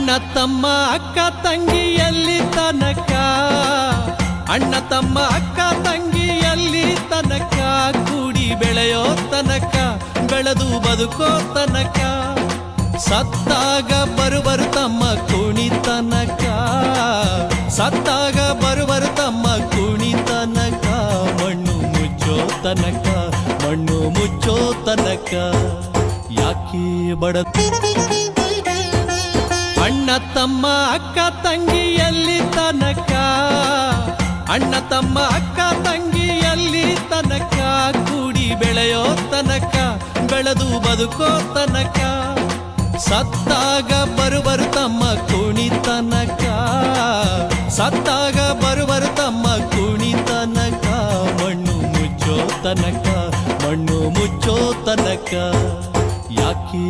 ಅಣ್ಣ ತಮ್ಮ ಅಕ್ಕ ತಂಗಿ ಎಲ್ಲಿ ತನಕ, ಅಣ್ಣ ತಮ್ಮ ಅಕ್ಕ ತಂಗಿ ಎಲ್ಲಿ ತನಕ, ಕೂಡಿ ಬೆಳೆಯೋ ತನಕ, ಬೆಳೆದು ಬದುಕೋ ತನಕ, ಸತ್ತಾಗ ಬರುವರು ತಮ್ಮ ಕುಣಿ ತನಕ, ಸತ್ತಾಗ ಬರುವರು ತಮ್ಮ ಕುಣಿ ತನಕ, ಮಣ್ಣು ಮುಚ್ಚೋ ತನಕ, ಮಣ್ಣು ಮುಚ್ಚೋ ತನಕ, ಯಾಕೆ ಬಡ ಅಣ್ಣ ತಮ್ಮ ಅಕ್ಕ ತಂಗಿ ಎಲ್ಲಿ ತನಕ, ಅಣ್ಣ ತಮ್ಮ ಅಕ್ಕ ತಂಗಿ ಎಲ್ಲಿ ತನಕ, ಕೂಡಿ ಬೆಳೆಯೋ ತನಕ, ಬೆಳೆದು ಬದುಕೋ ತನಕ, ಸತ್ತಾಗ ಬರುವರು ತಮ್ಮ ಕುಣಿ ತನಕ, ಸತ್ತಾಗ ಬರುವರು ತಮ್ಮ ಕುಣಿ ತನಕ, ಮಣ್ಣು ಮುಚ್ಚೋ ತನಕ, ಮಣ್ಣು ಮುಚ್ಚೋ ತನಕ, ಯಾಕೆ